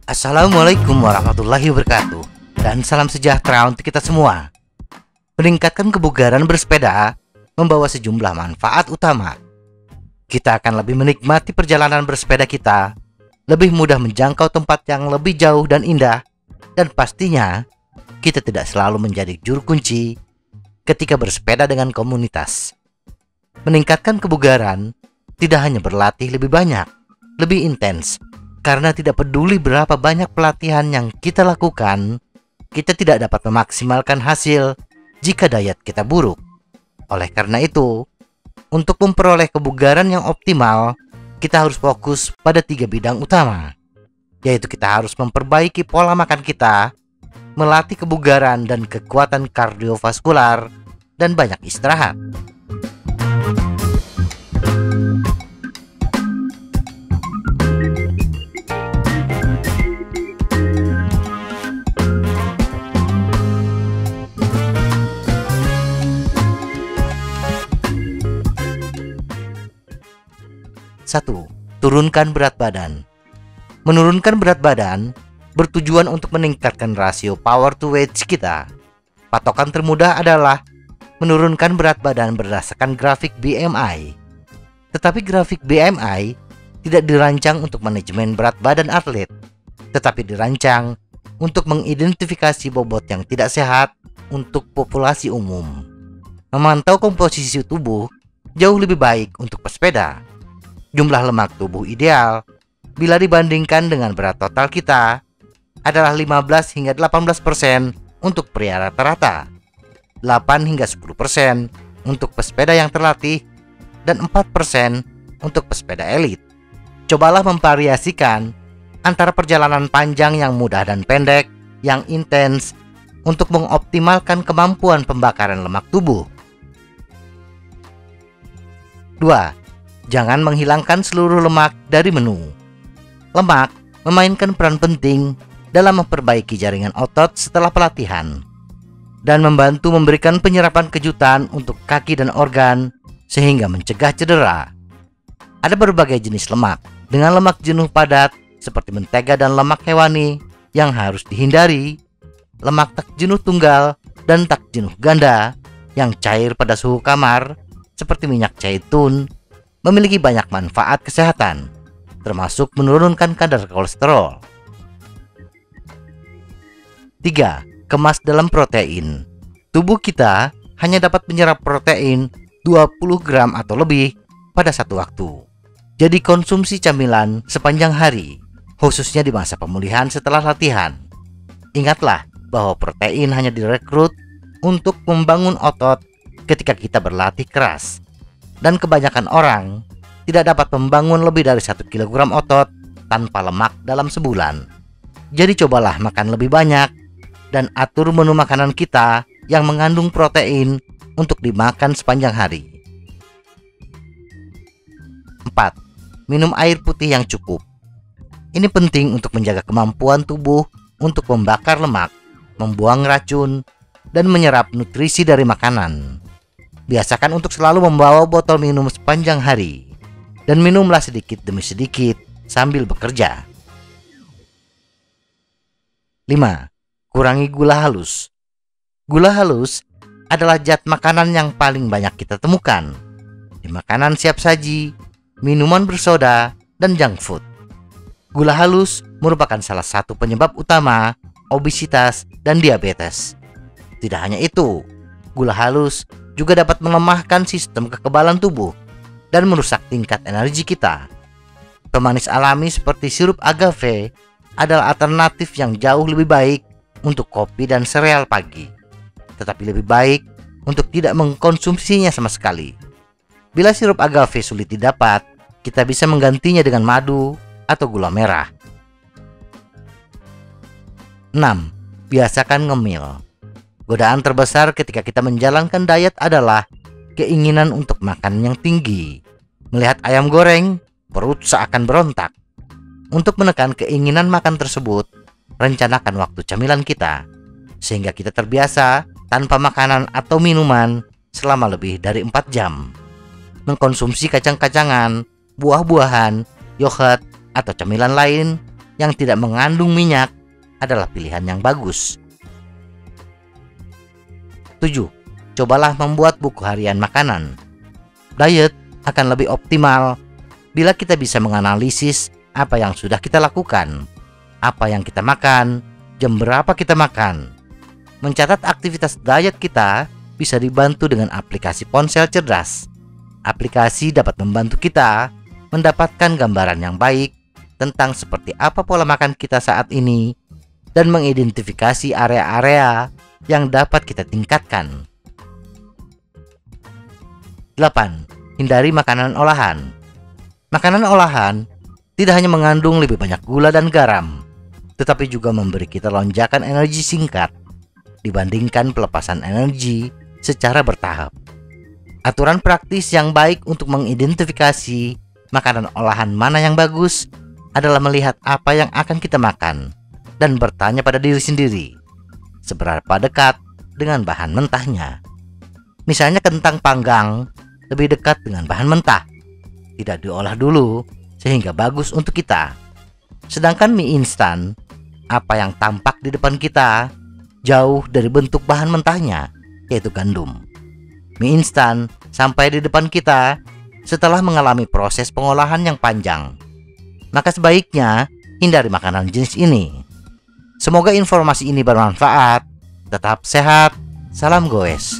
Assalamualaikum warahmatullahi wabarakatuh, dan salam sejahtera untuk kita semua. Meningkatkan kebugaran bersepeda membawa sejumlah manfaat utama. Kita akan lebih menikmati perjalanan bersepeda kita, lebih mudah menjangkau tempat yang lebih jauh dan indah, dan pastinya kita tidak selalu menjadi juru kunci ketika bersepeda dengan komunitas. Meningkatkan kebugaran tidak hanya berlatih lebih banyak, lebih intens. Karena tidak peduli berapa banyak pelatihan yang kita lakukan, kita tidak dapat memaksimalkan hasil jika diet kita buruk. Oleh karena itu, untuk memperoleh kebugaran yang optimal, kita harus fokus pada 3 bidang utama, yaitu kita harus memperbaiki pola makan kita, melatih kebugaran dan kekuatan kardiovaskular, dan banyak istirahat. Satu, turunkan berat badan. Menurunkan berat badan bertujuan untuk meningkatkan rasio power to weight kita. Patokan termudah adalah menurunkan berat badan berdasarkan grafik BMI. Tetapi grafik BMI tidak dirancang untuk manajemen berat badan atlet, tetapi dirancang untuk mengidentifikasi bobot yang tidak sehat untuk populasi umum. Memantau komposisi tubuh jauh lebih baik untuk pesepeda. Jumlah lemak tubuh ideal bila dibandingkan dengan berat total kita adalah 15 hingga 18% untuk pria rata-rata, 8 hingga 10% untuk pesepeda yang terlatih, dan 4% untuk pesepeda elit. Cobalah memvariasikan antara perjalanan panjang yang mudah dan pendek yang intens untuk mengoptimalkan kemampuan pembakaran lemak tubuh. 2. Jangan menghilangkan seluruh lemak dari menu. Lemak memainkan peran penting dalam memperbaiki jaringan otot setelah pelatihan dan membantu memberikan penyerapan kejutan untuk kaki dan organ sehingga mencegah cedera. Ada berbagai jenis lemak dengan lemak jenuh padat seperti mentega dan lemak hewani yang harus dihindari, lemak tak jenuh tunggal dan tak jenuh ganda yang cair pada suhu kamar seperti minyak zaitun, memiliki banyak manfaat kesehatan, termasuk menurunkan kadar kolesterol. 3. Kemas dalam protein. Tubuh kita hanya dapat menyerap protein 20 gram atau lebih pada satu waktu. Jadi konsumsi camilan sepanjang hari, khususnya di masa pemulihan setelah latihan. Ingatlah bahwa protein hanya direkrut untuk membangun otot ketika kita berlatih keras. Dan kebanyakan orang tidak dapat membangun lebih dari 1 kg otot tanpa lemak dalam sebulan. Jadi cobalah makan lebih banyak dan atur menu makanan kita yang mengandung protein untuk dimakan sepanjang hari. 4. Minum air putih yang cukup. Ini penting untuk menjaga kemampuan tubuh untuk membakar lemak, membuang racun, dan menyerap nutrisi dari makanan. Biasakan untuk selalu membawa botol minum sepanjang hari, dan minumlah sedikit demi sedikit sambil bekerja. 5. Kurangi gula halus. Gula halus adalah zat makanan yang paling banyak kita temukan di makanan siap saji, minuman bersoda, dan junk food. Gula halus merupakan salah satu penyebab utama obesitas dan diabetes. Tidak hanya itu, gula halus juga dapat melemahkan sistem kekebalan tubuh dan merusak tingkat energi kita. Pemanis alami seperti sirup agave adalah alternatif yang jauh lebih baik untuk kopi dan sereal pagi, tetapi lebih baik untuk tidak mengkonsumsinya sama sekali. Bila sirup agave sulit didapat, kita bisa menggantinya dengan madu atau gula merah. 6. Biasakan ngemil. Godaan terbesar ketika kita menjalankan diet adalah keinginan untuk makan yang tinggi. Melihat ayam goreng, perut seakan berontak. Untuk menekan keinginan makan tersebut, rencanakan waktu camilan kita, sehingga kita terbiasa tanpa makanan atau minuman selama lebih dari 4 jam. mengkonsumsi kacang-kacangan, buah-buahan, yogurt, atau camilan lain yang tidak mengandung minyak adalah pilihan yang bagus. 7. Cobalah membuat buku harian makanan. Diet akan lebih optimal bila kita bisa menganalisis apa yang sudah kita lakukan, apa yang kita makan, jam berapa kita makan. Mencatat aktivitas diet kita bisa dibantu dengan aplikasi ponsel cerdas. Aplikasi dapat membantu kita mendapatkan gambaran yang baik tentang seperti apa pola makan kita saat ini dan mengidentifikasi area-area yang dapat kita tingkatkan. 8. Hindari makanan olahan. Makanan olahan tidak hanya mengandung lebih banyak gula dan garam, tetapi juga memberi kita lonjakan energi singkat dibandingkan pelepasan energi secara bertahap. Aturan praktis yang baik untuk mengidentifikasi makanan olahan mana yang bagus adalah melihat apa yang akan kita makan dan bertanya pada diri sendiri, seberapa dekat dengan bahan mentahnya. Misalnya kentang panggang lebih dekat dengan bahan mentah, tidak diolah dulu sehingga bagus untuk kita. Sedangkan mie instan, apa yang tampak di depan kita jauh dari bentuk bahan mentahnya, yaitu gandum. Mie instan sampai di depan kita setelah mengalami proses pengolahan yang panjang. Maka sebaiknya hindari makanan jenis ini. Semoga informasi ini bermanfaat. Tetap sehat. Salam goes.